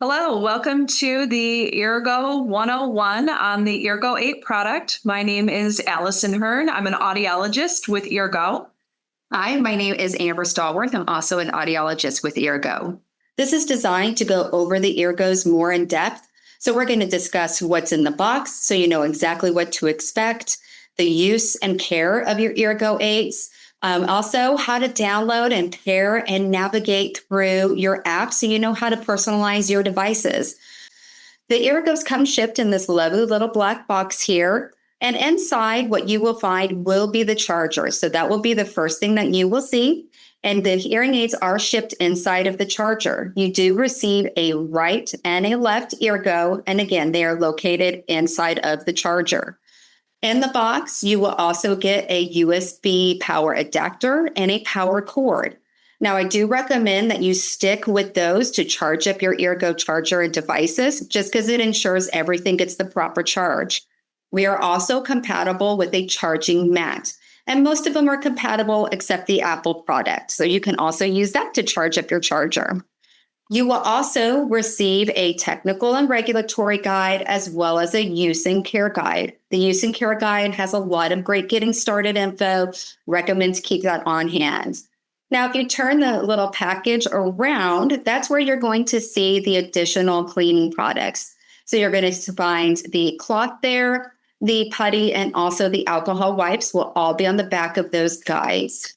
Hello, welcome to the Eargo 101 on the Eargo 8 product. My name is Allison Hearn. I'm an audiologist with Eargo. Hi, my name is Amber Stallworth. I'm also an audiologist with Eargo. This is designed to go over the Eargos more in depth. So we're going to discuss what's in the box so you know exactly what to expect, the use and care of your Eargo 8s, also how to download and pair and navigate through your app so you know how to personalize your devices. The Eargos come shipped in this lovely little black box here. And inside, what you will find will be the charger. So that will be the first thing that you will see. And the hearing aids are shipped inside of the charger. You do receive a right and a left Eargo. And again, they are located inside of the charger. In the box, you will also get a USB power adapter and a power cord. Now, I do recommend that you stick with those to charge up your Eargo charger and devices, just because it ensures everything gets the proper charge. We are also compatible with a charging mat, and most of them are compatible except the Apple product. So you can also use that to charge up your charger. You will also receive a technical and regulatory guide as well as a use and care guide. The use and care guide has a lot of great getting started info. Recommend to keep that on hand. Now, if you turn the little package around, that's where you're going to see the additional cleaning products. So you're going to find the cloth there, the putty, and also the alcohol wipes will all be on the back of those guides.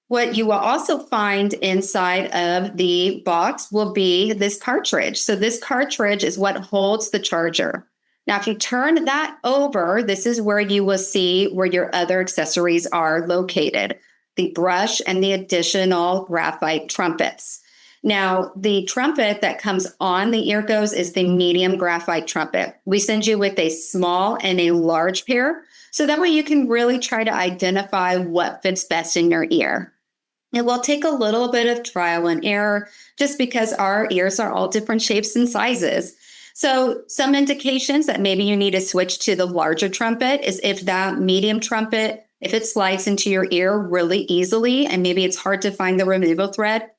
What you will also find inside of the box will be this cartridge. So this cartridge is what holds the charger. Now, if you turn that over, this is where you will see where your other accessories are located, the brush and the additional graphite trumpets. Now, the trumpet that comes on the Eargos is the medium graphite trumpet. We send you with a small and a large pair, so that way you can really try to identify what fits best in your ear. It will take a little bit of trial and error just because our ears are all different shapes and sizes. So some indications that maybe you need to switch to the larger trumpet is if that medium trumpet, if it slides into your ear really easily and maybe it's hard to find the removal thread,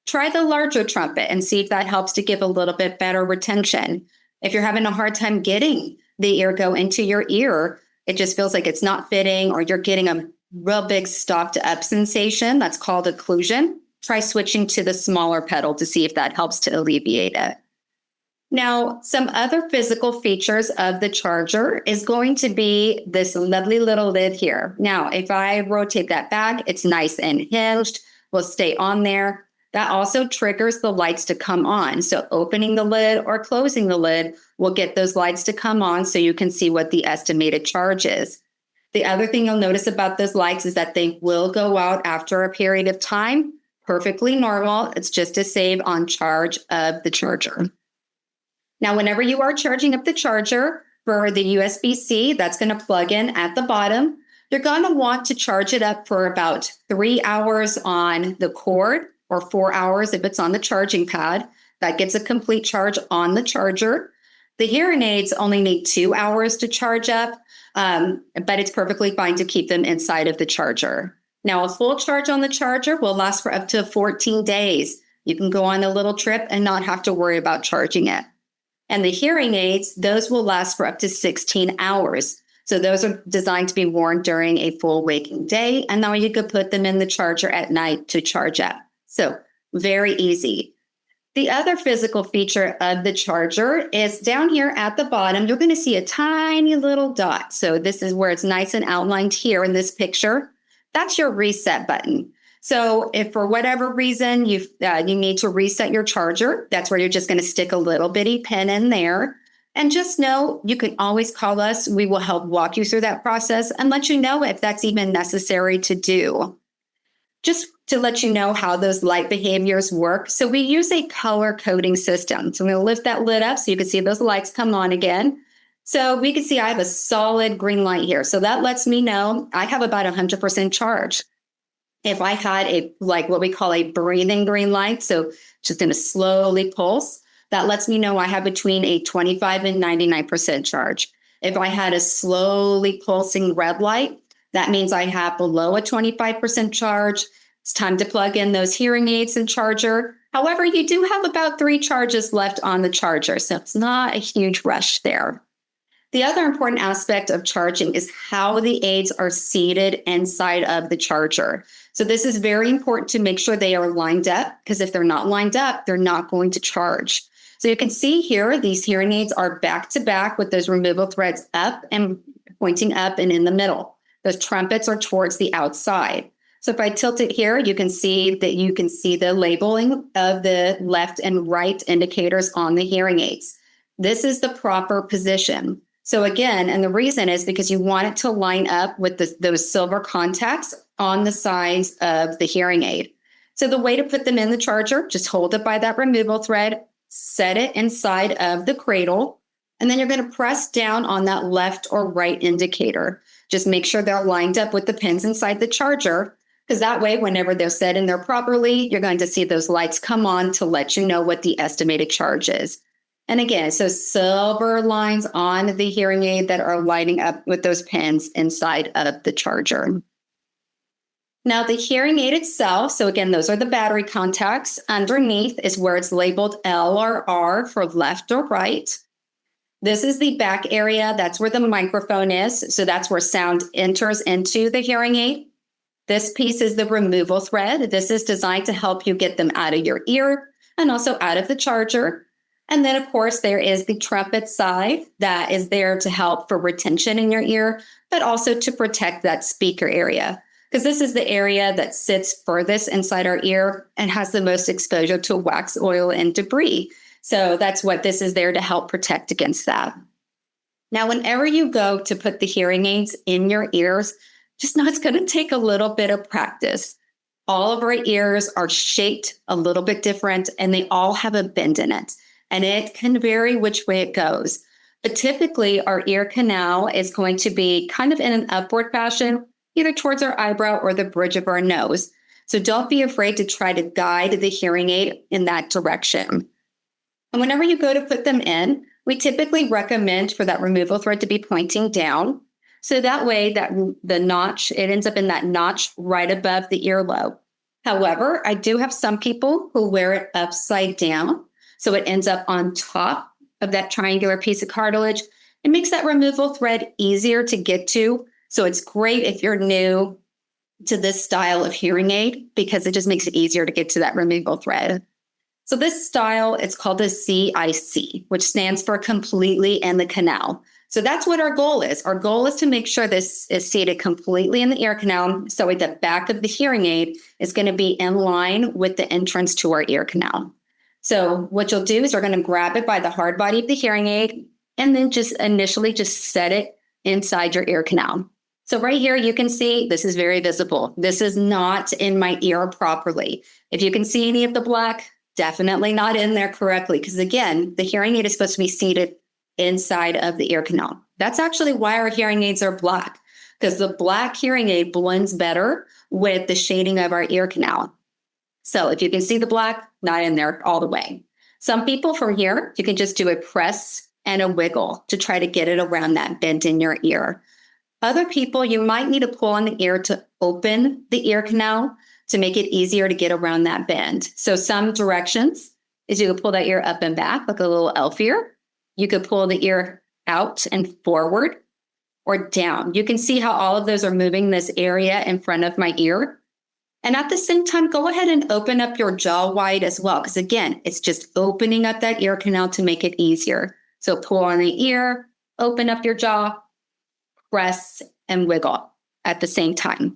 try the larger trumpet and see if that helps to give a little bit better retention. If you're having a hard time getting the Eargo into your ear, it just feels like it's not fitting or you're getting a real big stopped up sensation, that's called occlusion, try switching to the smaller pedal to see if that helps to alleviate it. Now, some other physical features of the charger is going to be this lovely little lid here. Now, if I rotate that back, it's nice and hinged, will stay on there. That also triggers the lights to come on. So opening the lid or closing the lid will get those lights to come on so you can see what the estimated charge is. The other thing you'll notice about those lights is that they will go out after a period of time. Perfectly normal. It's just to save on charge of the charger. Now, whenever you are charging up the charger for the USB-C, that's going to plug in at the bottom. You're going to want to charge it up for about 3 hours on the cord or 4 hours if it's on the charging pad. That gets a complete charge on the charger. The hearing aids only need 2 hours to charge up. But it's perfectly fine to keep them inside of the charger. Now, a full charge on the charger will last for up to 14 days. You can go on a little trip and not have to worry about charging it. And the hearing aids, those will last for up to 16 hours. So those are designed to be worn during a full waking day. And now you could put them in the charger at night to charge up. So very easy. The other physical feature of the charger is down here at the bottom, you're going to see a tiny little dot. So this is where it's nice and outlined here in this picture. That's your reset button. So if for whatever reason you need to reset your charger, that's where you're just going to stick a little bitty pin in there. And just know you can always call us. We will help walk you through that process and let you know if that's even necessary to do. Just to let you know how those light behaviors work. So we use a color coding system. So I'm going to lift that lid up so you can see those lights come on again. So we can see I have a solid green light here. So that lets me know I have about 100% charge. If I had what we call a breathing green light, so just going to slowly pulse, that lets me know I have between a 25 and 99% charge. If I had a slowly pulsing red light, that means I have below a 25% charge. It's time to plug in those hearing aids and charger. However, you do have about 3 charges left on the charger, so it's not a huge rush there. The other important aspect of charging is how the aids are seated inside of the charger. So this is very important to make sure they are lined up, because if they're not lined up, they're not going to charge. So you can see here, these hearing aids are back to back with those removal threads up and pointing up and in the middle. Those trumpets are towards the outside. So if I tilt it here, you can see the labeling of the left and right indicators on the hearing aids. This is the proper position. So again, and the reason is because you want it to line up with those silver contacts on the sides of the hearing aid. So the way to put them in the charger, just hold it by that removal thread, set it inside of the cradle, and then you're going to press down on that left or right indicator. Just make sure they're lined up with the pins inside the charger, because that way, whenever they're set in there properly, you're going to see those lights come on to let you know what the estimated charge is. And again, so silver lines on the hearing aid that are lighting up with those pins inside of the charger. Now the hearing aid itself, so again, those are the battery contacts. Underneath is where it's labeled L or R for left or right. This is the back area. That's where the microphone is. So that's where sound enters into the hearing aid. This piece is the removal thread. This is designed to help you get them out of your ear and also out of the charger. And then, of course, there is the trumpet side that is there to help for retention in your ear, but also to protect that speaker area, because this is the area that sits furthest inside our ear and has the most exposure to wax, oil, and debris. So that's what this is there to help protect against that. Now, whenever you go to put the hearing aids in your ears, just know it's going to take a little bit of practice. All of our ears are shaped a little bit different, and they all have a bend in it. And it can vary which way it goes. But typically, our ear canal is going to be kind of in an upward fashion, either towards our eyebrow or the bridge of our nose. So don't be afraid to try to guide the hearing aid in that direction. And whenever you go to put them in, we typically recommend for that removal thread to be pointing down. So that way that the notch, it ends up in that notch right above the earlobe. However, I do have some people who wear it upside down. So it ends up on top of that triangular piece of cartilage. It makes that removal thread easier to get to. So it's great if you're new to this style of hearing aid, because it just makes it easier to get to that removal thread. So this style, it's called the CIC, which stands for completely in the canal. So that's what our goal is. Our goal is to make sure this is seated completely in the ear canal, so the back of the hearing aid is going to be in line with the entrance to our ear canal. So what you'll do is you're going to grab it by the hard body of the hearing aid and then just initially just set it inside your ear canal. So right here, you can see this is very visible. This is not in my ear properly. If you can see any of the black, definitely not in there correctly, because again, the hearing aid is supposed to be seated inside of the ear canal. That's actually why our hearing aids are black, because the black hearing aid blends better with the shading of our ear canal. So if you can see the black, not in there all the way. Some people from here, you can just do a press and a wiggle to try to get it around that bend in your ear. Other people, you might need to pull on the ear to open the ear canal to make it easier to get around that bend. So some directions is you could pull that ear up and back like a little elf ear. You could pull the ear out and forward or down. You can see how all of those are moving this area in front of my ear. And at the same time, go ahead and open up your jaw wide as well, because again, it's just opening up that ear canal to make it easier. So pull on the ear, open up your jaw, press and wiggle at the same time.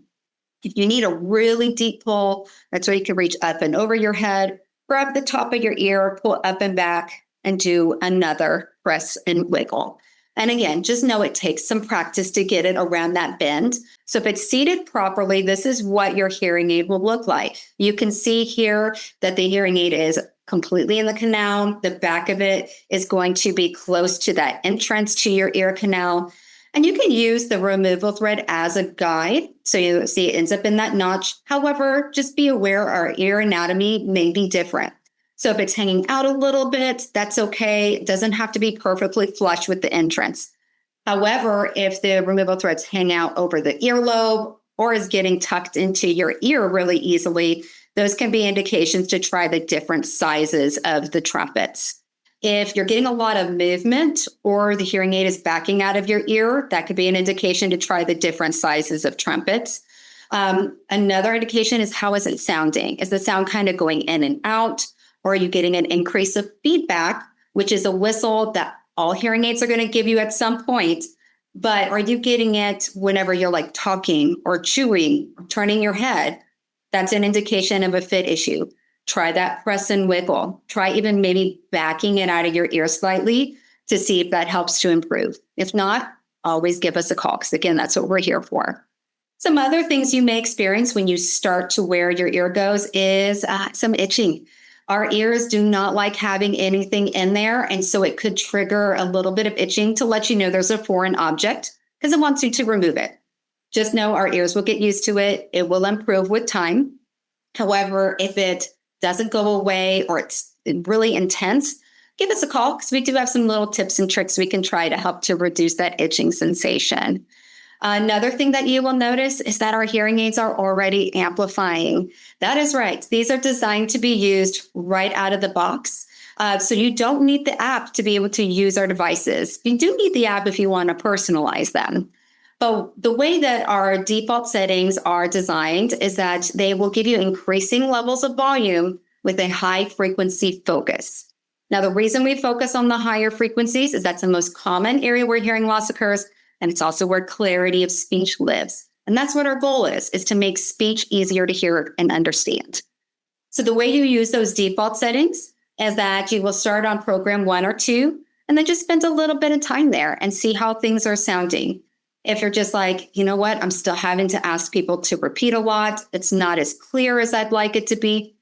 If you need a really deep pull, that's where you can reach up and over your head, grab the top of your ear, pull up and back, and do another press and wiggle. And again, just know it takes some practice to get it around that bend. So if it's seated properly, this is what your hearing aid will look like. You can see here that the hearing aid is completely in the canal. The back of it is going to be close to that entrance to your ear canal. And you can use the removal thread as a guide. So you see it ends up in that notch. However, just be aware our ear anatomy may be different. So if it's hanging out a little bit, that's okay. It doesn't have to be perfectly flush with the entrance. However, if the removal threads hang out over the earlobe or is getting tucked into your ear really easily, Those can be indications to try the different sizes of the trumpets. If you're getting a lot of movement or the hearing aid is backing out of your ear, that could be an indication to try the different sizes of trumpets. Another indication is, how is it sounding? Is the sound kind of going in and out? Or are you getting an increase of feedback, which is a whistle that all hearing aids are going to give you at some point? But are you getting it whenever you're like talking or chewing, or turning your head? That's an indication of a fit issue. Try that press and wiggle. Try even maybe backing it out of your ear slightly to see if that helps to improve. If not, always give us a call, because again, that's what we're here for. Some other things you may experience when you start to wear your Eargos is some itching. Our ears do not like having anything in there, and so it could trigger a little bit of itching to let you know there's a foreign object, because it wants you to remove it. Just know our ears will get used to it. It will improve with time. However, if it doesn't go away or it's really intense, give us a call, because we do have some little tips and tricks we can try to help to reduce that itching sensation. Another thing that you will notice is that our hearing aids are already amplifying. That is right. These are designed to be used right out of the box. So you don't need the app to be able to use our devices. You do need the app if you want to personalize them. But the way that our default settings are designed is that they will give you increasing levels of volume with a high frequency focus. Now, the reason we focus on the higher frequencies is that's the most common area where hearing loss occurs, and it's also where clarity of speech lives. And that's what our goal is to make speech easier to hear and understand. So the way you use those default settings is that you will start on program 1 or 2, and then just spend a little bit of time there and see how things are sounding. If you're just like, you know what, I'm still having to ask people to repeat a lot, it's not as clear as I'd like it to be,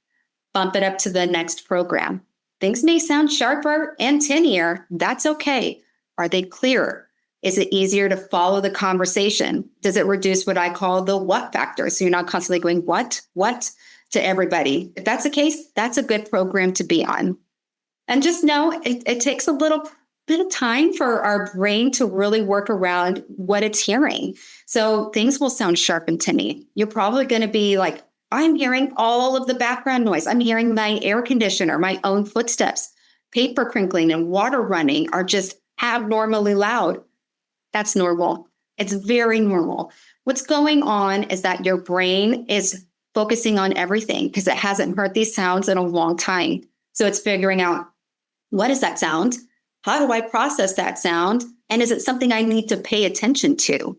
bump it up to the next program. Things may sound sharper and tinnier. That's okay. Are they clearer? Is it easier to follow the conversation? Does it reduce what I call the what factor? So you're not constantly going, what to everybody. If that's the case, that's a good program to be on. And just know it takes a little bit of time for our brain to really work around what it's hearing. So things will sound sharp and tinny. You're probably going to be like, I'm hearing all of the background noise. I'm hearing my air conditioner, my own footsteps, paper crinkling, and water running are just abnormally loud. That's normal. It's very normal. What's going on is that your brain is focusing on everything because it hasn't heard these sounds in a long time. So it's figuring out, what is that sound? How do I process that sound? And is it something I need to pay attention to?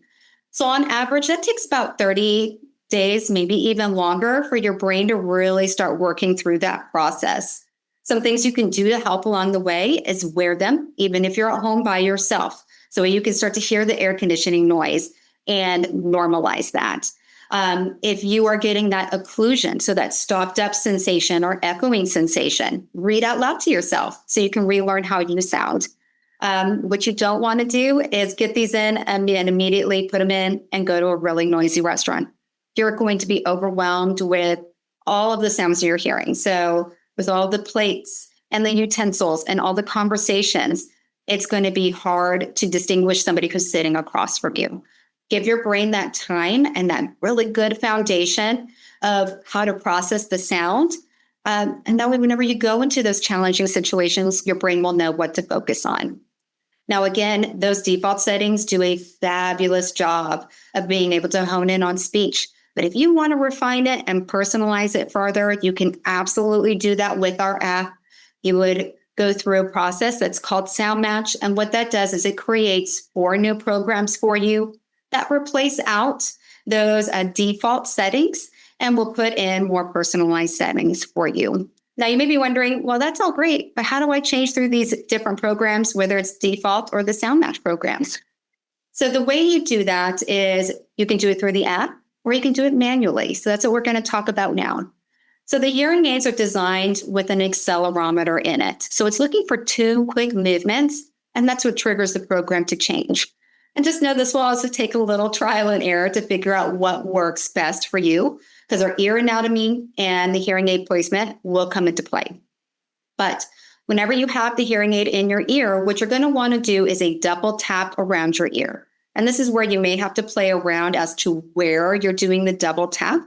So on average, that takes about 30 days, maybe even longer, for your brain to really start working through that process. Some things you can do to help along the way is wear them, even if you're at home by yourself. So you can start to hear the air conditioning noise and normalize that. If you are getting that occlusion, so that stopped up sensation or echoing sensation, read out loud to yourself so you can relearn how you sound. What you don't want to do is get these in and immediately put them in and go to a really noisy restaurant. You're going to be overwhelmed with all of the sounds you're hearing. So with all the plates and the utensils and all the conversations, it's going to be hard to distinguish somebody who's sitting across from you. Give your brain that time and that really good foundation of how to process the sound. And that way, whenever you go into those challenging situations, your brain will know what to focus on. Now, again, those default settings do a fabulous job of being able to hone in on speech. But if you want to refine it and personalize it further, you can absolutely do that with our app. You would go through a process that's called Sound Match. And what that does is it creates 4 new programs for you that replace out those default settings and will put in more personalized settings for you. Now, you may be wondering, well, that's all great, but how do I change through these different programs, whether it's default or the Sound Match programs? So the way you do that is you can do it through the app or you can do it manually. So that's what we're going to talk about now. So the hearing aids are designed with an accelerometer in it. So it's looking for 2 quick movements, and that's what triggers the program to change. And just know this will also take a little trial and error to figure out what works best for you, because our ear anatomy and the hearing aid placement will come into play. But whenever you have the hearing aid in your ear, what you're going to want to do is a double tap around your ear. And this is where you may have to play around as to where you're doing the double tap.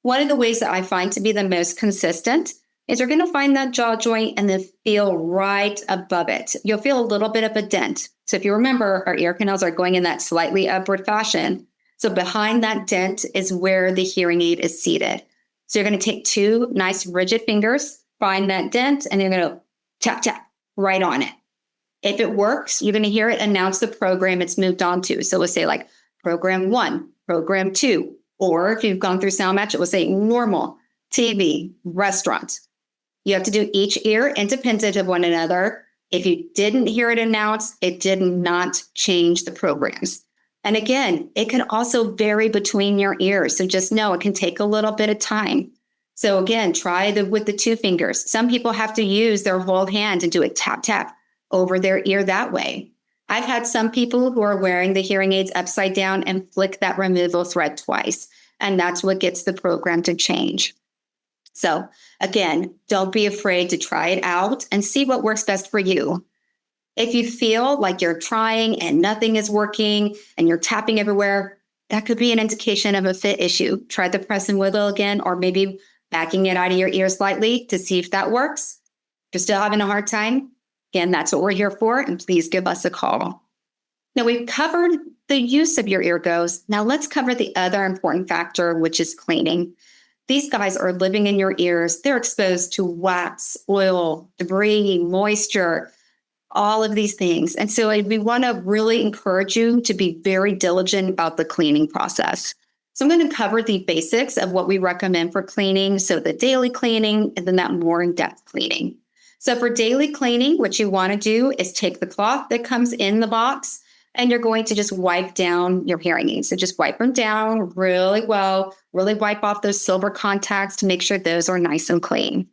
One of the ways that I find to be the most consistent is you're going to find that jaw joint and then feel right above it. You'll feel a little bit of a dent. So if you remember, our ear canals are going in that slightly upward fashion. So behind that dent is where the hearing aid is seated. So you're going to take two nice rigid fingers, find that dent, and you're going to tap, tap right on it. If it works, you're going to hear it announce the program it's moved on to. So let's say like program 1, program 2, or if you've gone through Sound Match, it will say normal, TV, restaurant. You have to do each ear independent of one another. If you didn't hear it announced, it did not change the programs. And again, it can also vary between your ears. So just know it can take a little bit of time. So again, try with the two fingers. Some people have to use their whole hand and do a tap, tap over their ear that way. I've had some people who are wearing the hearing aids upside down and flick that removal thread twice. And that's what gets the program to change. So again, don't be afraid to try it out and see what works best for you. If you feel like you're trying and nothing is working and you're tapping everywhere, that could be an indication of a fit issue. Try the press and wiggle again, or maybe backing it out of your ear slightly to see if that works. If you're still having a hard time, again, that's what we're here for, and please give us a call. Now, we've covered the use of your Eargos. Now let's cover the other important factor, which is cleaning. These guys are living in your ears. They're exposed to wax, oil, debris, moisture, all of these things. And so we want to really encourage you to be very diligent about the cleaning process. So I'm going to cover the basics of what we recommend for cleaning. So the daily cleaning and then that more in-depth cleaning. So for daily cleaning, what you want to do is take the cloth that comes in the box and you're going to just wipe down your hearing aids. So just wipe them down really well, really wipe off those silver contacts to make sure those are nice and clean.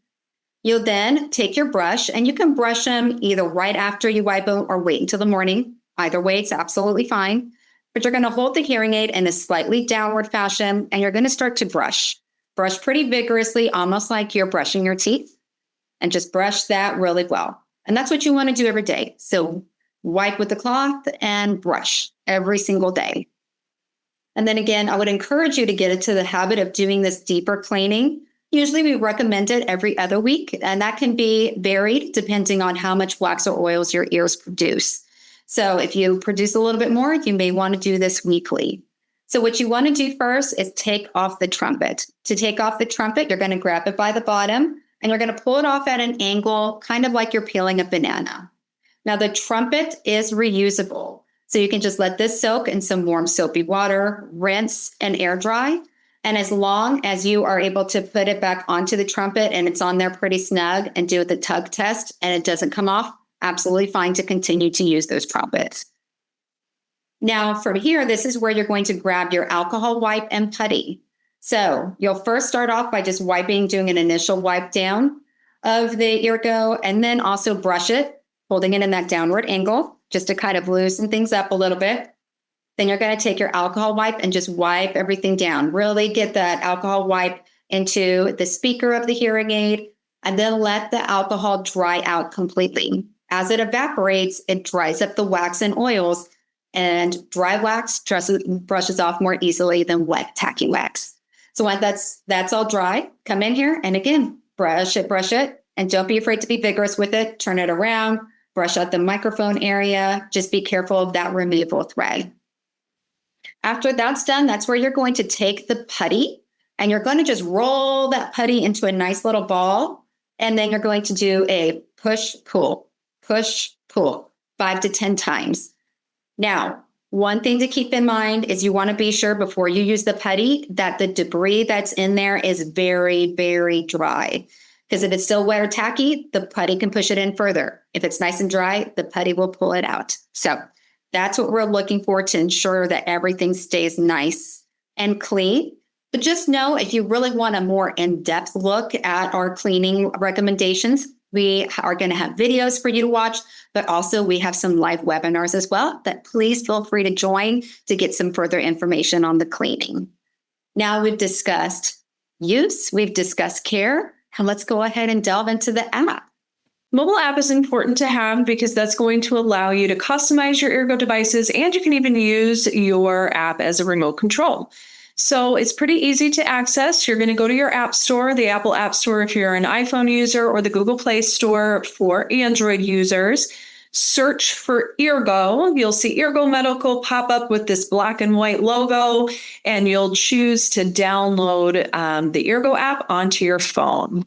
You'll then take your brush and you can brush them either right after you wipe them or wait until the morning. Either way, it's absolutely fine. But you're going to hold the hearing aid in a slightly downward fashion and you're going to start to brush. Brush pretty vigorously, almost like you're brushing your teeth. And just brush that really well. And that's what you want to do every day. So wipe with the cloth and brush every single day. And then again, I would encourage you to get into the habit of doing this deeper cleaning. Usually we recommend it every other week, and that can be varied depending on how much wax or oils your ears produce. So if you produce a little bit more, you may want to do this weekly. So what you want to do first is take off the trumpet. To take off the trumpet, you're going to grab it by the bottom and you're going to pull it off at an angle, kind of like you're peeling a banana. Now, the trumpet is reusable. So you can just let this soak in some warm soapy water, rinse and air dry. And as long as you are able to put it back onto the trumpet and it's on there pretty snug and do the tug test and it doesn't come off, absolutely fine to continue to use those trumpets. Now, from here, this is where you're going to grab your alcohol wipe and putty. So you'll first start off by just wiping, doing an initial wipe down of the Eargo, and then also brush it, holding it in that downward angle, just to kind of loosen things up a little bit. Then you're going to take your alcohol wipe and just wipe everything down. Really get that alcohol wipe into the speaker of the hearing aid, and then let the alcohol dry out completely. As it evaporates, it dries up the wax and oils, and dry wax brushes off more easily than wet, tacky wax. So once that's all dry, come in here and again, brush it, and don't be afraid to be vigorous with it. Turn it around, brush out the microphone area. Just be careful of that removal thread. After that's done, that's where you're going to take the putty and you're going to just roll that putty into a nice little ball. And then you're going to do a push, pull, 5 to 10 times. Now, one thing to keep in mind is you want to be sure before you use the putty that the debris that's in there is very, very dry. Because if it's still wet or tacky, the putty can push it in further. If it's nice and dry, the putty will pull it out. So that's what we're looking for to ensure that everything stays nice and clean. But just know if you really want a more in-depth look at our cleaning recommendations, we are going to have videos for you to watch, but also we have some live webinars as well that please feel free to join to get some further information on the cleaning. Now we've discussed use, we've discussed care, and let's go ahead and delve into the app. Mobile app is important to have because that's going to allow you to customize your Eargo devices, and you can even use your app as a remote control. So it's pretty easy to access. You're going to go to your app store, the Apple App Store if you're an iPhone user, or the Google Play Store for Android users. Search for Eargo. You'll see Eargo Medical pop up with this black and white logo, and you'll choose to download the Eargo app onto your phone.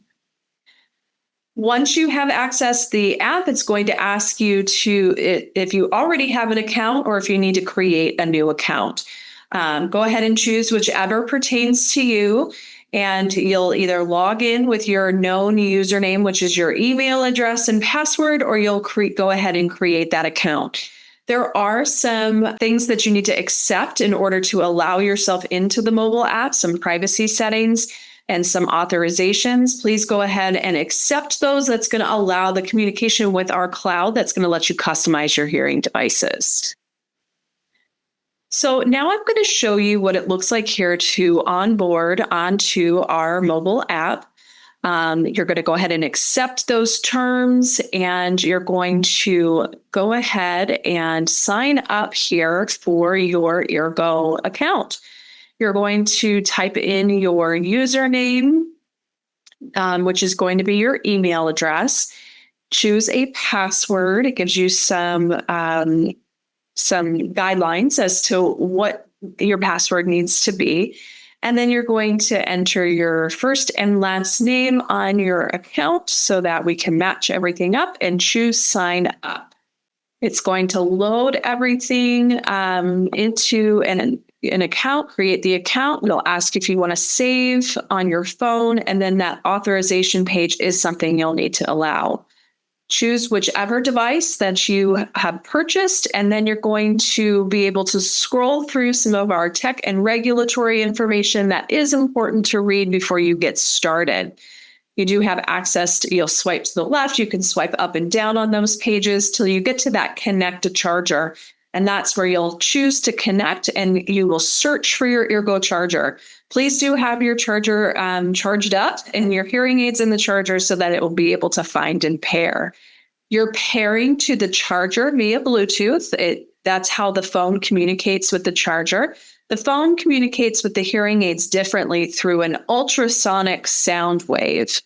Once you have accessed the app, it's going to ask you if you already have an account or if you need to create a new account. Go ahead and choose whichever pertains to you, and you'll either log in with your known username, which is your email address and password, or you'll go ahead and create that account. There are some things that you need to accept in order to allow yourself into the mobile app, some privacy settings and some authorizations. Please go ahead and accept those. That's going to allow the communication with our cloud. That's going to let you customize your hearing devices. So now I'm going to show you what it looks like here to onboard onto our mobile app. You're going to go ahead and accept those terms, and you're going to go ahead and sign up here for your Eargo account. You're going to type in your username, which is going to be your email address. Choose a password. It gives you some guidelines as to what your password needs to be. And then you're going to enter your first and last name on your account so that we can match everything up, and choose sign up. It's going to load everything into an account, create the account. It'll ask if you want to save on your phone, and then that authorization page is something you'll need to allow. Choose whichever device that you have purchased, and then you're going to be able to scroll through some of our tech and regulatory information that is important to read before you get started. You do have access to, you'll swipe to the left, you can swipe up and down on those pages till you get to that connect a charger. And that's where you'll choose to connect, and you will search for your Eargo charger. Please do have your charger charged up and your hearing aids in the charger so that it will be able to find and pair. You're pairing to the charger via Bluetooth. That's how the phone communicates with the charger. The phone communicates with the hearing aids differently through an ultrasonic sound wave.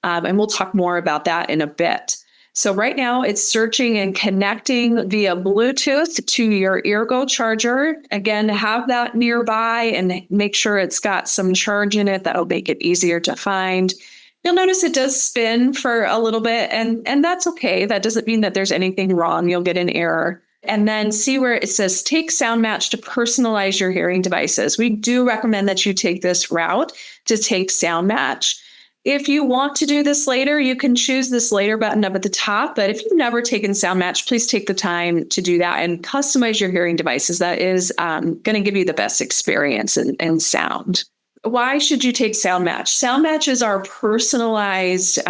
And we'll talk more about that in a bit. So right now it's searching and connecting via Bluetooth to your Eargo charger. Again, have that nearby and make sure it's got some charge in it. That'll make it easier to find. You'll notice it does spin for a little bit, and that's okay. That doesn't mean that there's anything wrong. You'll get an error. And then see where it says take sound match to personalize your hearing devices. We do recommend that you take this route to take sound match. If you want to do this later, you can choose this later button up at the top. But if you've never taken sound match, please take the time to do that and customize your hearing devices. That is going to give you the best experience and sound. Why should you take sound match? Sound match is our personalized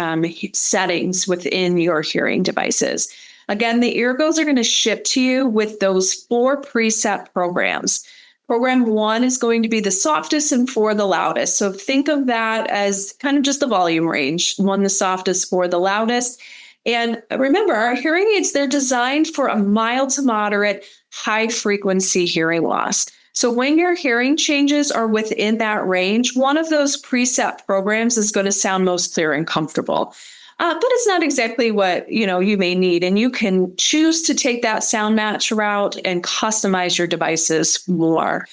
settings within your hearing devices. Again, the Eargos are going to ship to you with those 4 preset programs. Program 1 is going to be the softest and 4 the loudest. So think of that as kind of just the volume range. 1 the softest, 4 the loudest. And remember, our hearing aids, they're designed for a mild to moderate, high frequency hearing loss. So when your hearing changes are within that range, one of those preset programs is going to sound most clear and comfortable. But it's not exactly what you may need, and you can choose to take that sound match route and customize your devices more.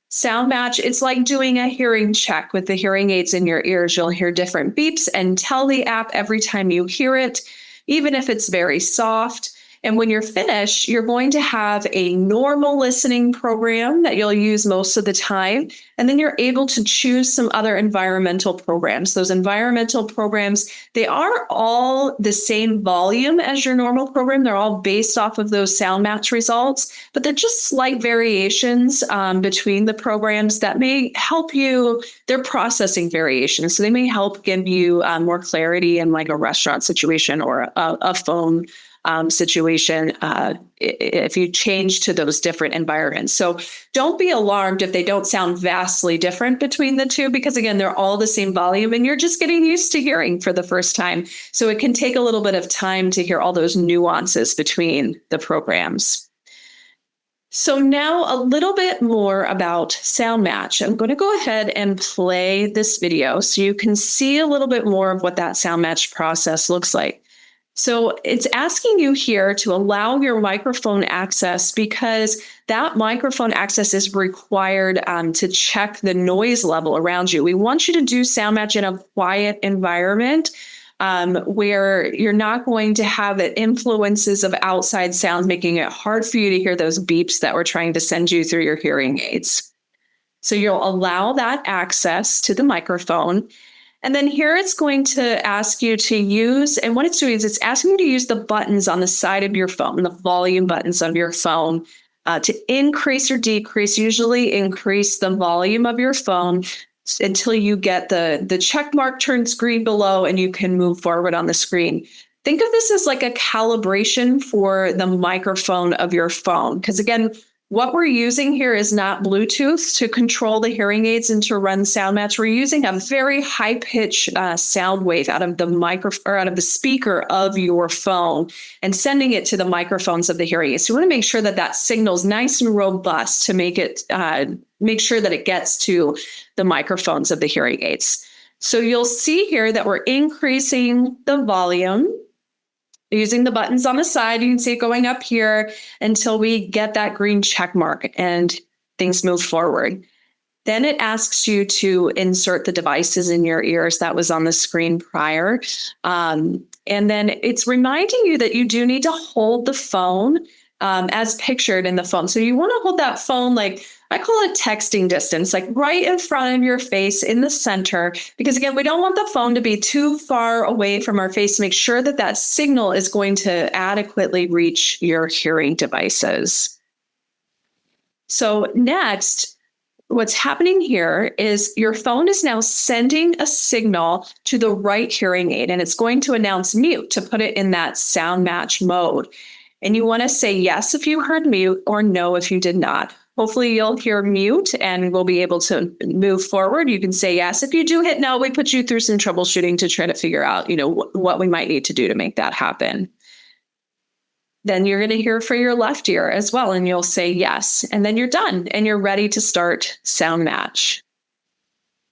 Sound match, it's like doing a hearing check with the hearing aids in your ears. You'll hear different beeps, and tell the app every time you hear it, even if it's very soft. And when you're finished, you're going to have a normal listening program that you'll use most of the time. And then you're able to choose some other environmental programs. Those environmental programs, they are all the same volume as your normal program. They're all based off of those sound match results, but they're just slight variations between the programs that may help you. They're processing variations. So they may help give you more clarity in like a restaurant situation or a phone situation if you change to those different environments. So don't be alarmed if they don't sound vastly different between the two, because again, they're all the same volume and you're just getting used to hearing for the first time. So it can take a little bit of time to hear all those nuances between the programs. So now a little bit more about sound match. I'm going to go ahead and play this video so you can see a little bit more of what that sound match process looks like. So it's asking you here to allow your microphone access because that microphone access is required to check the noise level around you. We want you to do sound match in a quiet environment where you're not going to have the influences of outside sounds making it hard for you to hear those beeps that we're trying to send you through your hearing aids. So you'll allow that access to the microphone. And then here it's going to ask you to use, and what it's doing is it's asking you to use the buttons on the side of your phone, the volume buttons of your phone, to increase or decrease, usually increase the volume of your phone until you get the check mark turns green below and you can move forward on the screen. Think of this as like a calibration for the microphone of your phone. Because again, what we're using here is not Bluetooth to control the hearing aids and to run sound match. We're using a very high pitch sound wave out of the or out of the speaker of your phone and sending it to the microphones of the hearing aids. So we want to make sure that that signal is nice and robust to make sure that it gets to the microphones of the hearing aids. So you'll see here that we're increasing the volume. Using the buttons on the side, you can see it going up here until we get that green check mark and things move forward. Then it asks you to insert the devices in your ears that was on the screen prior. And then it's reminding you that you do need to hold the phone as pictured in the phone. So you want to hold that phone like, I call it texting distance, like right in front of your face in the center, because again, we don't want the phone to be too far away from our face to make sure that that signal is going to adequately reach your hearing devices. So next, what's happening here is your phone is now sending a signal to the right hearing aid, and it's going to announce mute to put it in that sound match mode. And you want to say yes if you heard mute or no if you did not. Hopefully you'll hear mute and we'll be able to move forward. You can say yes. If you do hit no, we put you through some troubleshooting to try to figure out, what we might need to do to make that happen. Then you're going to hear for your left ear as well, and you'll say yes. And then you're done and you're ready to start sound match.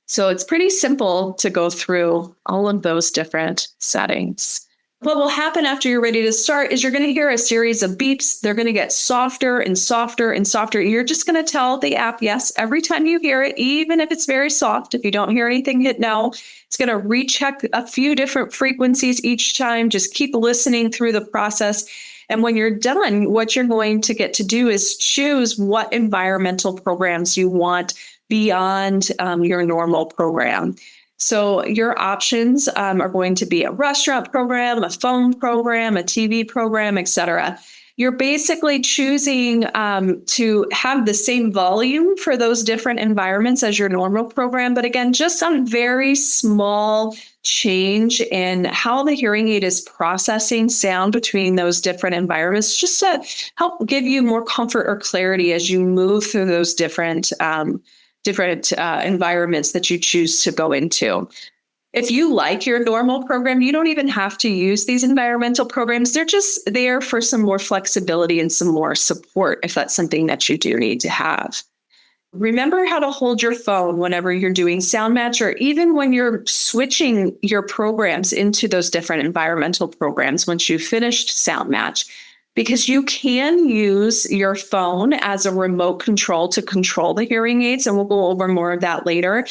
So it's pretty simple to go through all of those different settings. What will happen after you're ready to start is you're going to hear a series of beeps. They're going to get softer and softer and softer. You're just going to tell the app yes every time you hear it, even if it's very soft. If you don't hear anything, hit no. It's going to recheck a few different frequencies each time. Just keep listening through the process. And when you're done, what you're going to get to do is choose what environmental programs you want beyond your normal program. So your options are going to be a restaurant program, a phone program, a TV program, etc. You're basically choosing to have the same volume for those different environments as your normal program. But again, just some very small change in how the hearing aid is processing sound between those different environments, just to help give you more comfort or clarity as you move through those different environments that you choose to go into. If you like your normal program, you don't even have to use these environmental programs. They're just there for some more flexibility and some more support if that's something that you do need to have. Remember how to hold your phone whenever you're doing sound match, or even when you're switching your programs into those different environmental programs once you've finished sound match, because you can use your phone as a remote control to control the hearing aids, and we'll go over more of that later.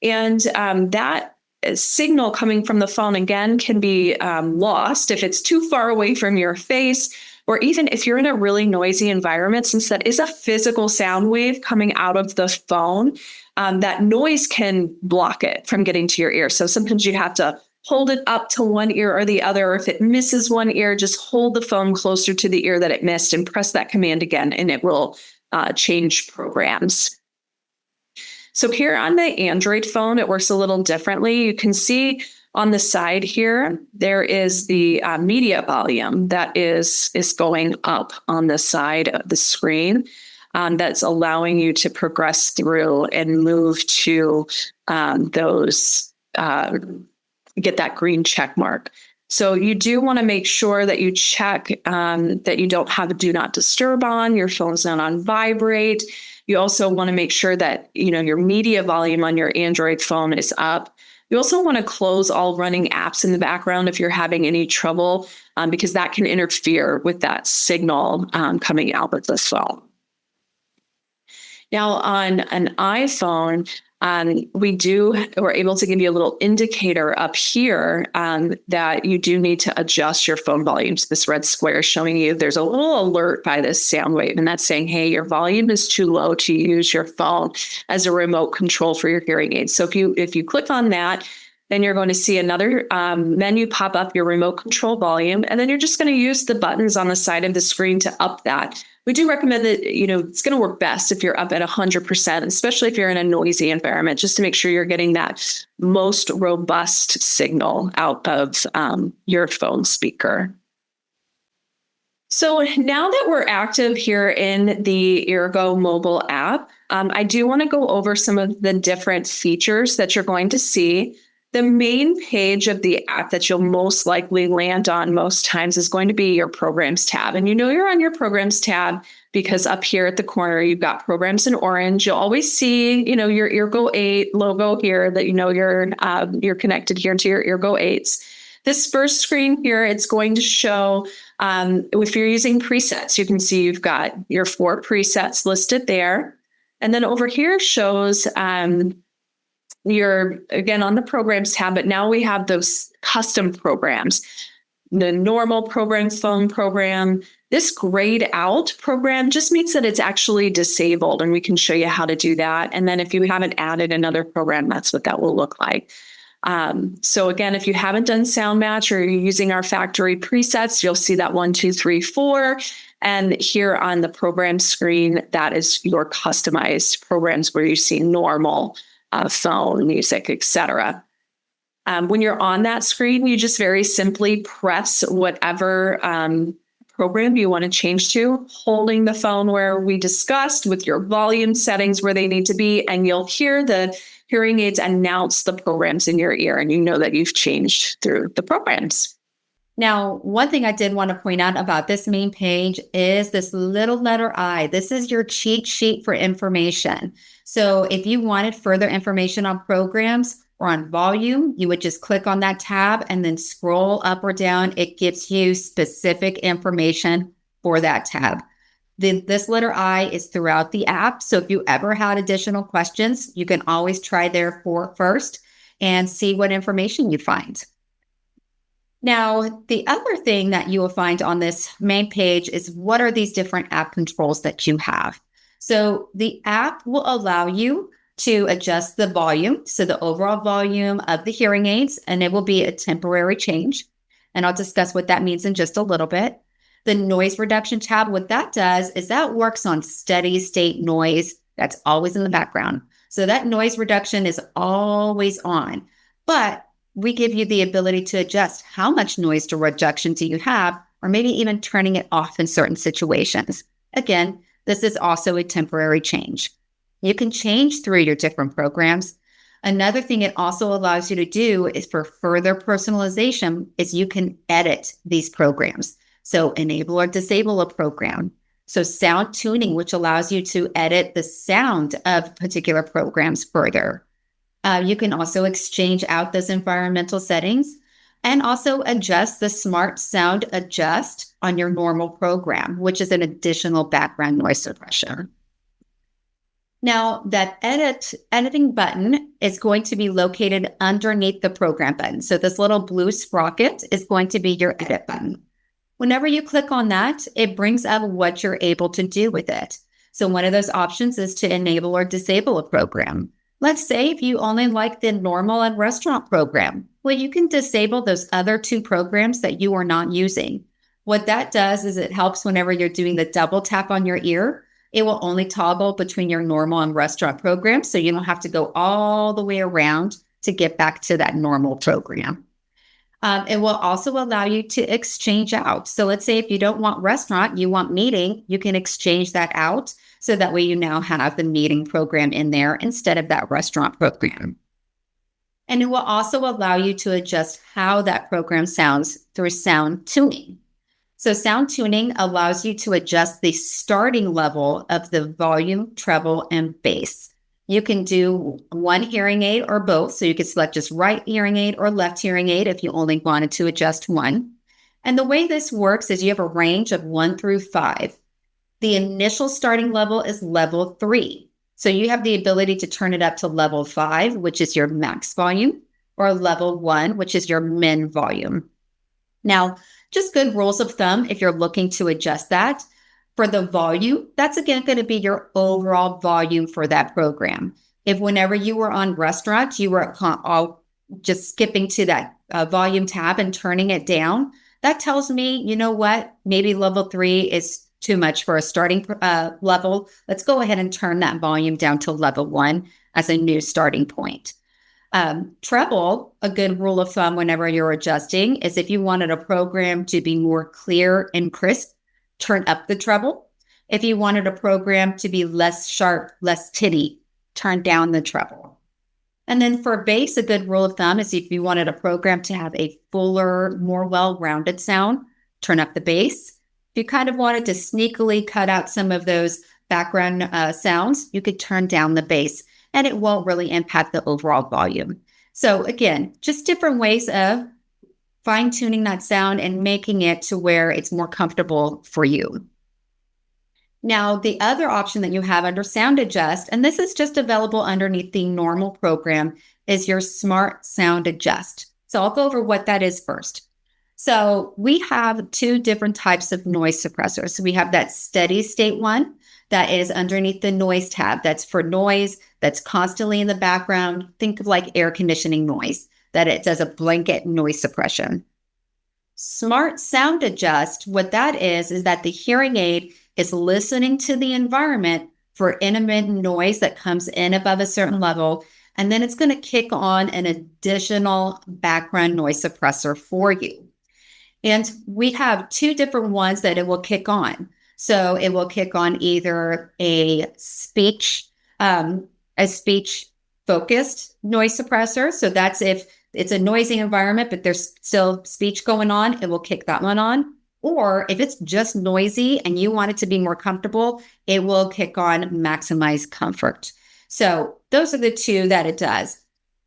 And that signal coming from the phone, again, can be lost if it's too far away from your face, or even if you're in a really noisy environment, since that is a physical sound wave coming out of the phone, that noise can block it from getting to your ear. So sometimes you have to hold it up to one ear or the other. Or if it misses one ear, just hold the phone closer to the ear that it missed and press that command again, and it will change programs. So here on the Android phone, it works a little differently. You can see on the side here, there is the media volume that is going up on the side of the screen. That's allowing you to progress through and move to those get that green check mark. So you do want to make sure that you check that you don't have a do not disturb on, your phone's not on vibrate. You also want to make sure that, your media volume on your Android phone is up. You also want to close all running apps in the background if you're having any trouble, because that can interfere with that signal coming out of the phone. Now, on an iPhone, we're able to give you a little indicator up here that you do need to adjust your phone volume. So this red square is showing you there's a little alert by this sound wave, and that's saying, hey, your volume is too low to use your phone as a remote control for your hearing aids. So if you click on that, then you're going to see another menu pop up, your remote control volume, and then you're just going to use the buttons on the side of the screen to up that. We do recommend that, it's going to work best if you're up at 100%, especially if you're in a noisy environment, just to make sure you're getting that most robust signal out of your phone speaker. So now that we're active here in the Eargo mobile app, I do want to go over some of the different features that you're going to see. The main page of the app that you'll most likely land on most times is going to be your Programs tab. And you're on your Programs tab because up here at the corner, you've got Programs in orange. You'll always see, your Eargo 8 logo here that you're connected here to your Eargo 8s. This first screen here, it's going to show if you're using presets, you can see you've got your 4 presets listed there. And then over here shows you're again on the Programs tab, but now we have those custom programs. The normal program, phone program. This grayed out program just means that it's actually disabled, and we can show you how to do that. And then if you haven't added another program, that's what that will look like. So again, if you haven't done sound match or you're using our factory presets, you'll see that 1, 2, 3, 4. And here on the program screen, that is your customized programs where you see normal, phone, music, etc. When you're on that screen, you just very simply press whatever program you want to change to, holding the phone where we discussed with your volume settings where they need to be, and you'll hear the hearing aids announce the programs in your ear, and you know that you've changed through the programs. Now, one thing I did want to point out about this main page is this little letter I. This is your cheat sheet for information. So if you wanted further information on programs or on volume, you would just click on that tab and then scroll up or down. It gives you specific information for that tab. This letter I is throughout the app. So if you ever had additional questions, you can always try there first and see what information you find. Now, the other thing that you will find on this main page is what are these different app controls that you have. So the app will allow you to adjust the volume, so the overall volume of the hearing aids, and it will be a temporary change. And I'll discuss what that means in just a little bit. The noise reduction tab, what that does is that works on steady state noise that's always in the background. So that noise reduction is always on, but we give you the ability to adjust how much noise reduction do you have, or maybe even turning it off in certain situations. Again, this is also a temporary change. You can change through your different programs. Another thing it also allows you to do is for further personalization is you can edit these programs. So enable or disable a program. So sound tuning, which allows you to edit the sound of particular programs further. You can also exchange out those environmental settings and also adjust the Smart Sound Adjust on your normal program, which is an additional background noise suppression. Now, that editing button is going to be located underneath the program button. So this little blue sprocket is going to be your edit button. Whenever you click on that, it brings up what you're able to do with it. So one of those options is to enable or disable a program. Let's say if you only like the normal and restaurant program, well, you can disable those other 2 programs that you are not using. What that does is it helps whenever you're doing the double tap on your ear. It will only toggle between your normal and restaurant programs, so you don't have to go all the way around to get back to that normal program. It will also allow you to exchange out. So let's say if you don't want restaurant, you want meeting, you can exchange that out. So that way you now have the meeting program in there instead of that restaurant program. And it will also allow you to adjust how that program sounds through sound tuning. So sound tuning allows you to adjust the starting level of the volume, treble, and bass. You can do one hearing aid or both. So you could select just right hearing aid or left hearing aid if you only wanted to adjust one. And the way this works is you have a range of 1 through 5. The initial starting level is level 3. So you have the ability to turn it up to level 5, which is your max volume, or level 1, which is your min volume. Now, just good rules of thumb if you're looking to adjust that. For the volume, that's again going to be your overall volume for that program. If whenever you were on restaurant, you were all just skipping to that volume tab and turning it down, that tells me, you know what, maybe level 3 is too much for a starting level. Let's go ahead and turn that volume down to level 1 as a new starting point. Treble, a good rule of thumb whenever you're adjusting, is if you wanted a program to be more clear and crisp, turn up the treble. If you wanted a program to be less sharp, less tinny, turn down the treble. And then for bass, a good rule of thumb is if you wanted a program to have a fuller, more well-rounded sound, turn up the bass. If you kind of wanted to sneakily cut out some of those background sounds, you could turn down the bass, and it won't really impact the overall volume. So again, just different ways of fine-tuning that sound and making it to where it's more comfortable for you. Now, the other option that you have under Sound Adjust, and this is just available underneath the normal program, is your Smart Sound Adjust. So I'll go over what that is first. So we have 2 different types of noise suppressors. So we have that steady state one that is underneath the noise tab. That's for noise that's constantly in the background. Think of like air conditioning noise, that it does a blanket noise suppression. Smart Sound Adjust, what that is that the hearing aid is listening to the environment for intermittent noise that comes in above a certain level, and then it's going to kick on an additional background noise suppressor for you. And we have 2 different ones that it will kick on. So it will kick on either a speech focused noise suppressor. So that's if it's a noisy environment, but there's still speech going on, it will kick that one on. Or if it's just noisy and you want it to be more comfortable, it will kick on maximize comfort. So those are the 2 that it does.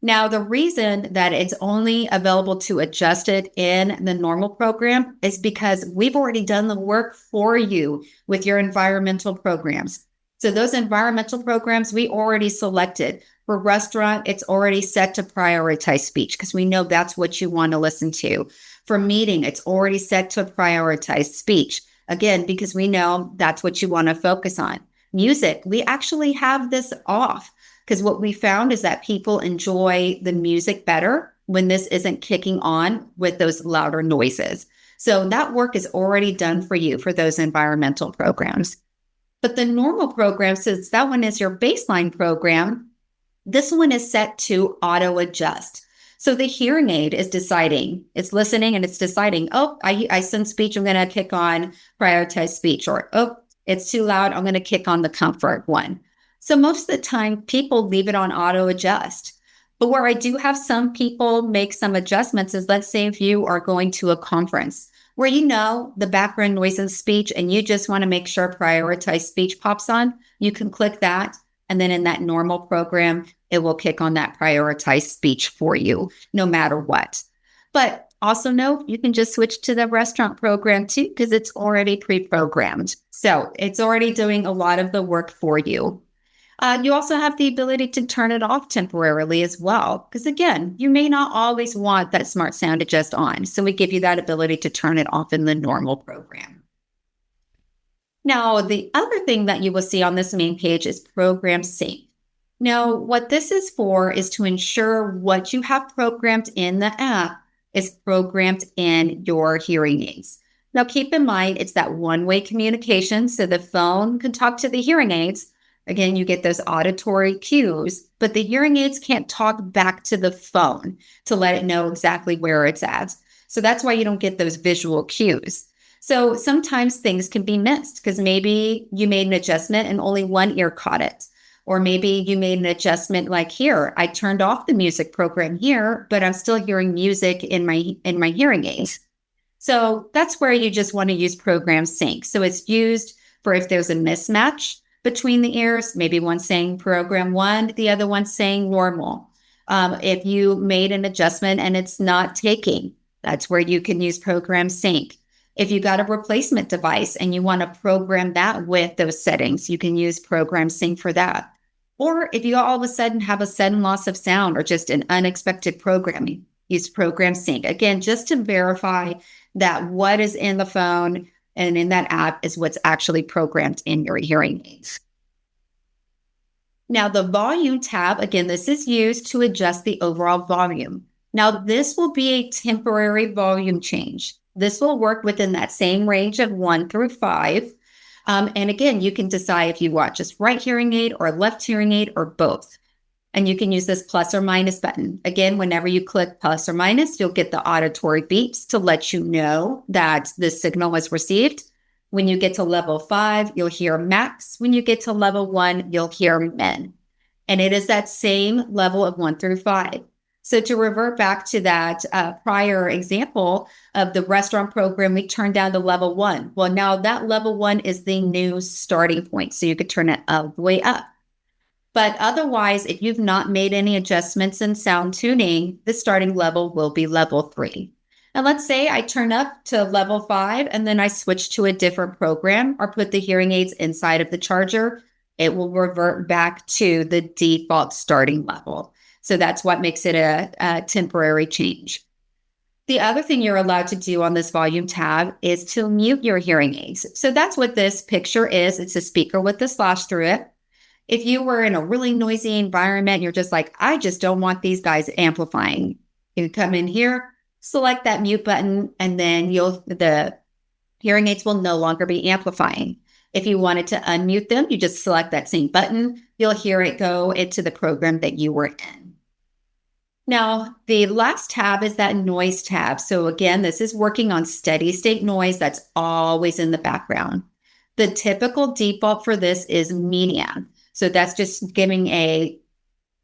Now, the reason that it's only available to adjust it in the normal program is because we've already done the work for you with your environmental programs. So those environmental programs we already selected. For restaurant, it's already set to prioritize speech because we know that's what you want to listen to. For meeting, it's already set to prioritize speech. Again, because we know that's what you want to focus on. Music, we actually have this off because what we found is that people enjoy the music better when this isn't kicking on with those louder noises. So that work is already done for you for those environmental programs. But the normal program, since that one is your baseline program, this one is set to auto adjust. So the hearing aid is deciding, it's listening and it's deciding, oh, I sense speech, I'm going to kick on prioritize speech, or, oh, it's too loud, I'm going to kick on the comfort one. So most of the time, people leave it on auto adjust. But where I do have some people make some adjustments is, let's say if you are going to a conference where you know the background noise and speech and you just want to make sure prioritize speech pops on, you can click that. And then in that normal program, it will kick on that prioritize speech for you, no matter what. But also know you can just switch to the restaurant program too, because it's already pre-programmed. So it's already doing a lot of the work for you. You also have the ability to turn it off temporarily as well, because again, you may not always want that Smart Sound Adjust on. So we give you that ability to turn it off in the normal program. Now, the other thing that you will see on this main page is Program Sync. Now, what this is for is to ensure what you have programmed in the app is programmed in your hearing aids. Now, keep in mind, it's that one-way communication, so the phone can talk to the hearing aids. Again, you get those auditory cues, but the hearing aids can't talk back to the phone to let it know exactly where it's at. So that's why you don't get those visual cues. So sometimes things can be missed because maybe you made an adjustment and only one ear caught it. Or maybe you made an adjustment like here, I turned off the music program here, but I'm still hearing music in my hearing aids. So that's where you just want to use program sync. So it's used for if there's a mismatch between the ears, maybe one saying program one, the other one saying normal. If you made an adjustment and it's not taking, that's where you can use program sync. If you got a replacement device and you want to program that with those settings, you can use program sync for that. Or if you all of a sudden have a sudden loss of sound or just an unexpected programming, use program sync. Again, just to verify that what is in the phone and in that app is what's actually programmed in your hearing aids. Now, the volume tab, again, this is used to adjust the overall volume. Now, this will be a temporary volume change. This will work within that same range of 1 through 5. And again, you can decide if you want just right hearing aid or left hearing aid or both. And you can use this plus or minus button. Again, whenever you click plus or minus, you'll get the auditory beeps to let you know that the signal was received. When you get to level 5, you'll hear max. When you get to level 1, you'll hear min. And it is that same level of 1 through 5. So to revert back to that prior example of the restaurant program, we turned down to level 1. Well, now that level 1 is the new starting point. So you could turn it all the way up. But otherwise, if you've not made any adjustments in sound tuning, the starting level will be level 3. Now, let's say I turn up to level 5 and then I switch to a different program or put the hearing aids inside of the charger. It will revert back to the default starting level. So that's what makes it a temporary change. The other thing you're allowed to do on this volume tab is to mute your hearing aids. So that's what this picture is. It's a speaker with a slash through it. If you were in a really noisy environment, you're just like, I just don't want these guys amplifying. You come in here, select that mute button, and then the hearing aids will no longer be amplifying. If you wanted to unmute them, you just select that same button. You'll hear it go into the program that you were in. Now, the last tab is that noise tab. So again, this is working on steady state noise that's always in the background. The typical default for this is medium. So that's just giving a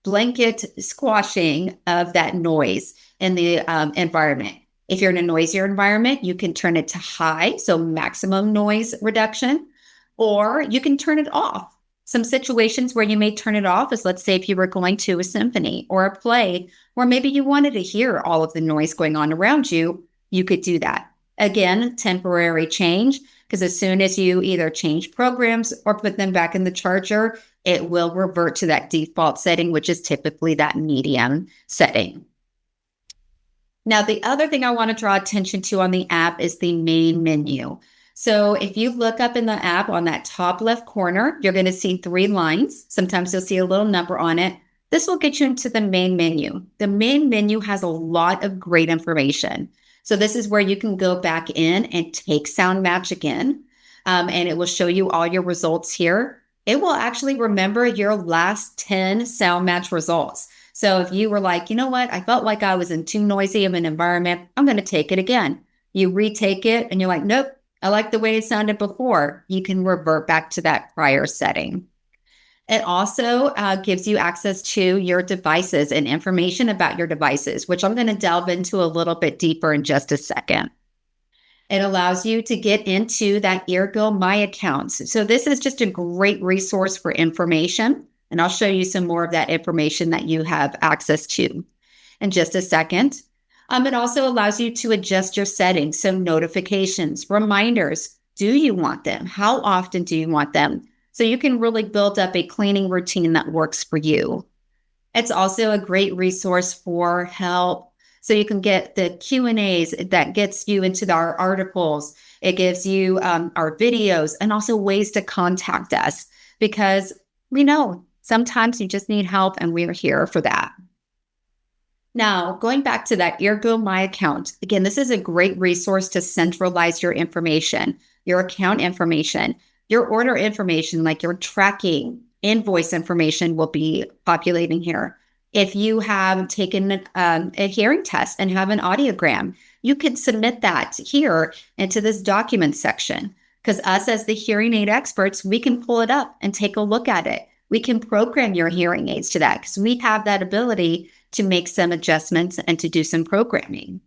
blanket squashing of that noise in the environment. If you're in a noisier environment, you can turn it to high, so maximum noise reduction, or you can turn it off. Some situations where you may turn it off is, let's say, if you were going to a symphony or a play, or maybe you wanted to hear all of the noise going on around you, you could do that. Again, temporary change, because as soon as you either change programs or put them back in the charger, it will revert to that default setting, which is typically that medium setting. Now, the other thing I want to draw attention to on the app is the main menu. So if you look up in the app on that top left corner, you're going to see 3 lines. Sometimes you'll see a little number on it. This will get you into the main menu. The main menu has a lot of great information. So this is where you can go back in and take Sound Match again, and it will show you all your results here. It will actually remember your last 10 Sound Match results. So if you were like, you know what, I felt like I was in too noisy of an environment, I'm going to take it again. You retake it and you're like, nope, I like the way it sounded before. You can revert back to that prior setting. It also gives you access to your devices and information about your devices, which I'm going to delve into a little bit deeper in just a second. It allows you to get into that Eargo My Accounts. So this is just a great resource for information. And I'll show you some more of that information that you have access to in just a second. It also allows you to adjust your settings. So notifications, reminders, do you want them? How often do you want them? So you can really build up a cleaning routine that works for you. It's also a great resource for help. So you can get the Q&As that gets you into our articles. It gives you our videos and also ways to contact us, because we know sometimes you just need help and we're here for that. Now, going back to that Eargo My Account, again, this is a great resource to centralize your information, your account information, your order information, like your tracking, invoice information will be populating here. If you have taken a hearing test and have an audiogram, you can submit that here into this document section, because us as the hearing aid experts, we can pull it up and take a look at it. we can program your hearing aids to that because we have that ability to make some adjustments and to do some programming.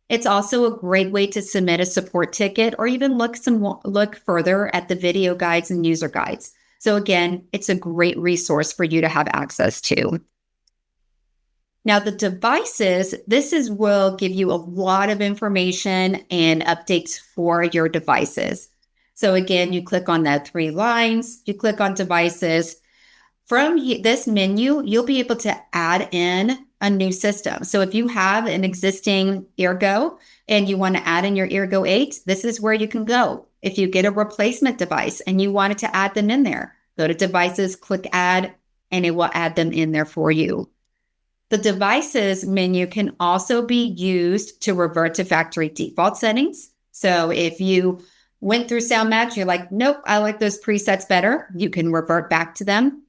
It's also a great way to submit a support ticket or even look further at the video guides and user guides. So again, it's a great resource for you to have access to. Now, the devices, will give you a lot of information and updates for your devices. So again, you click on the 3 lines, you click on devices. From this menu, you'll be able to add in a new system. So if you have an existing Eargo and you want to add in your Eargo 8, this is where you can go. If you get a replacement device and you wanted to add them in there, go to devices, click add, and it will add them in there for you. The devices menu can also be used to revert to factory default settings. So if you went through SoundMatch, you're like, nope, I like those presets better, you can revert back to them.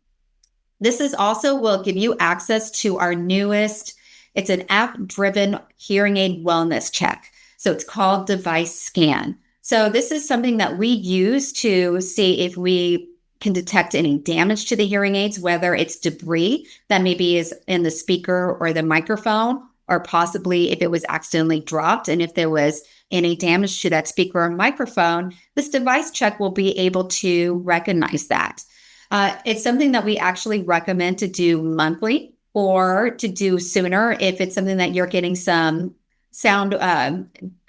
This is also will give you access to our newest, it's an app-driven hearing aid wellness check. So it's called Device Scan. So this is something that we use to see if we can detect any damage to the hearing aids, whether it's debris that maybe is in the speaker or the microphone, or possibly if it was accidentally dropped. And if there was any damage to that speaker or microphone, this device check will be able to recognize that. It's something that we actually recommend to do monthly or to do sooner if it's something that you're getting some sound,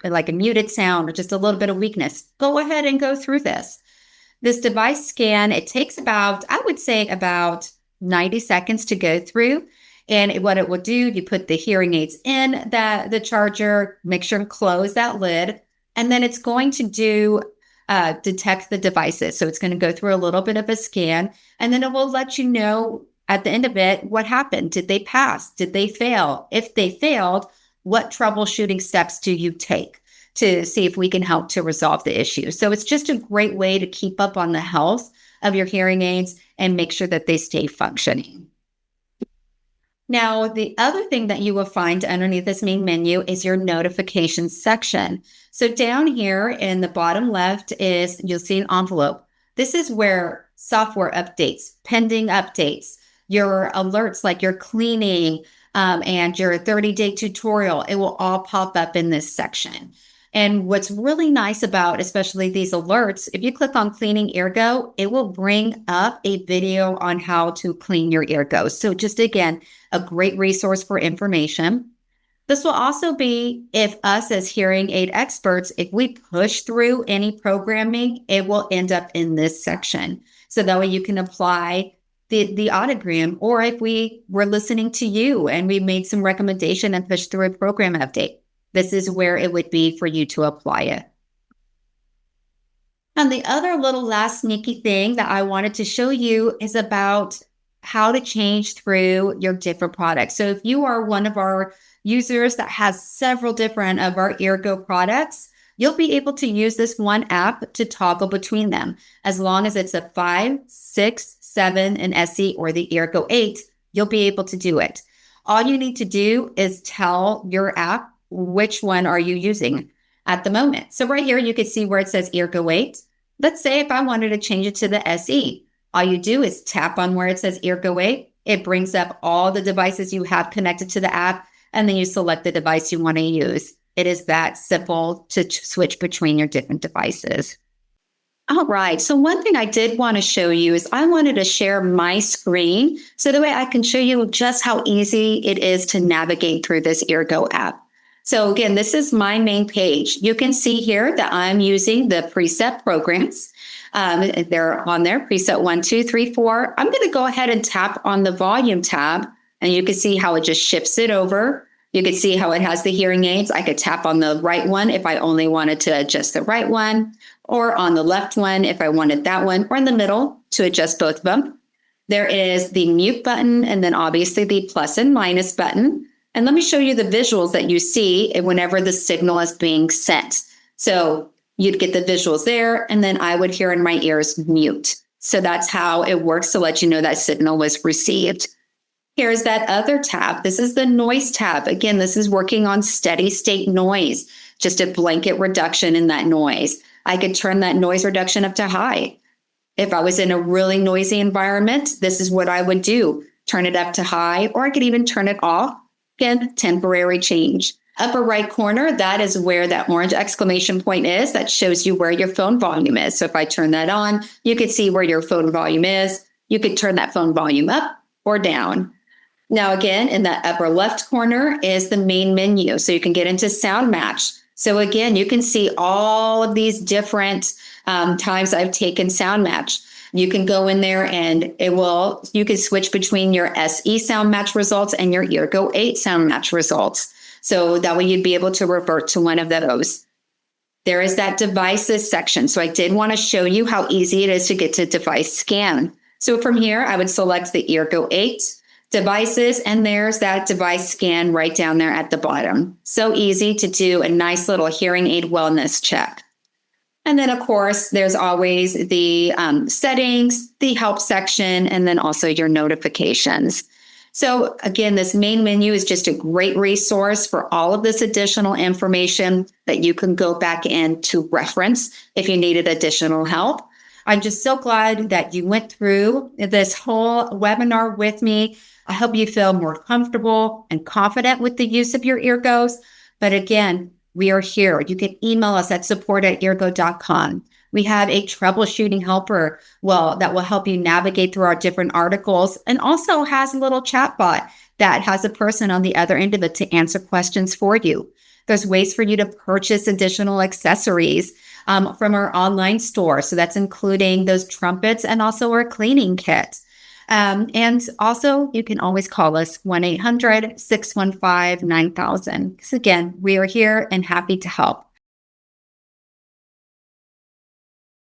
like a muted sound or just a little bit of weakness. Go ahead and go through this. This device scan, it takes about 90 seconds to go through. And what it will do, you put the hearing aids in the charger, make sure to close that lid, and then it's going to detect the devices. So it's going to go through a little bit of a scan, and then it will let you know at the end of it what happened. Did they pass? Did they fail? If they failed, what troubleshooting steps do you take to see if we can help to resolve the issue? So it's just a great way to keep up on the health of your hearing aids and make sure that they stay functioning. Now, the other thing that you will find underneath this main menu is your notifications section. So down here in the bottom left you'll see an envelope. This is where software updates, pending updates, your alerts like your cleaning and your 30-day tutorial, it will all pop up in this section. And what's really nice about especially these alerts, if you click on cleaning Eargo, it will bring up a video on how to clean your Eargo. So just again, a great resource for information. This will also be if us as hearing aid experts, if we push through any programming, it will end up in this section. So that way you can apply the audiogram, or if we were listening to you and we made some recommendation and pushed through a program update, this is where it would be for you to apply it. And the other little last sneaky thing that I wanted to show you is about how to change through your different products. So if you are one of our users that has several different of our Eargo products, you'll be able to use this one app to toggle between them. As long as it's a 5, 6, 7, and SE or the Eargo 8, you'll be able to do it. All you need to do is tell your app which one are you using at the moment. So right here, you can see where it says Eargo 8. Let's say if I wanted to change it to the SE, all you do is tap on where it says Eargo 8. It brings up all the devices you have connected to the app, and then you select the device you want to use. It is that simple to switch between your different devices. All right. So one thing I did want to show you is I wanted to share my screen so that way I can show you just how easy it is to navigate through this Eargo app. So again, this is my main page. You can see here that I'm using the preset programs. They're on there, preset 1, 2, 3, 4. I'm going to go ahead and tap on the volume tab, and you can see how it just shifts it over. You can see how it has the hearing aids. I could tap on the right one if I only wanted to adjust the right one, or on the left one if I wanted that one, or in the middle to adjust both of them. There is the mute button, and then obviously the plus and minus button. And let me show you the visuals that you see whenever the signal is being sent. So you'd get the visuals there, and then I would hear in my ears mute. So that's how it works to let you know that signal was received. Here's that other tab. This is the noise tab. Again, this is working on steady state noise, just a blanket reduction in that noise. I could turn that noise reduction up to high. If I was in a really noisy environment, this is what I would do. Turn it up to high, or I could even turn it off. Again, temporary change. Upper right corner, that is where that orange exclamation point is. That shows you where your phone volume is. So if I turn that on, you could see where your phone volume is. You could turn that phone volume up or down. Now, again, in that upper left corner is the main menu. So you can get into sound match. So again, you can see all of these different times I've taken sound match. You can go in there and you can switch between your SE sound match results and your Eargo 8 sound match results. So that way you'd be able to revert to one of those. There is that devices section. So I did want to show you how easy it is to get to device scan. So from here, I would select the Eargo 8 devices, and there's that device scan right down there at the bottom. So easy to do a nice little hearing aid wellness check. And then, of course, there's always the settings, the help section, and then also your notifications. So again, this main menu is just a great resource for all of this additional information that you can go back in to reference if you needed additional help. I'm just so glad that you went through this whole webinar with me. I hope you feel more comfortable and confident with the use of your Eargos. But again, we are here. You can email us at support@eargo.com. We have a troubleshooting helper, that will help you navigate through our different articles, and also has a little chat bot that has a person on the other end of it to answer questions for you. There's ways for you to purchase additional accessories from our online store. So that's including those trumpets and also our cleaning kit. And also, you can always call us 1-800-615-9000. Because again, we are here and happy to help.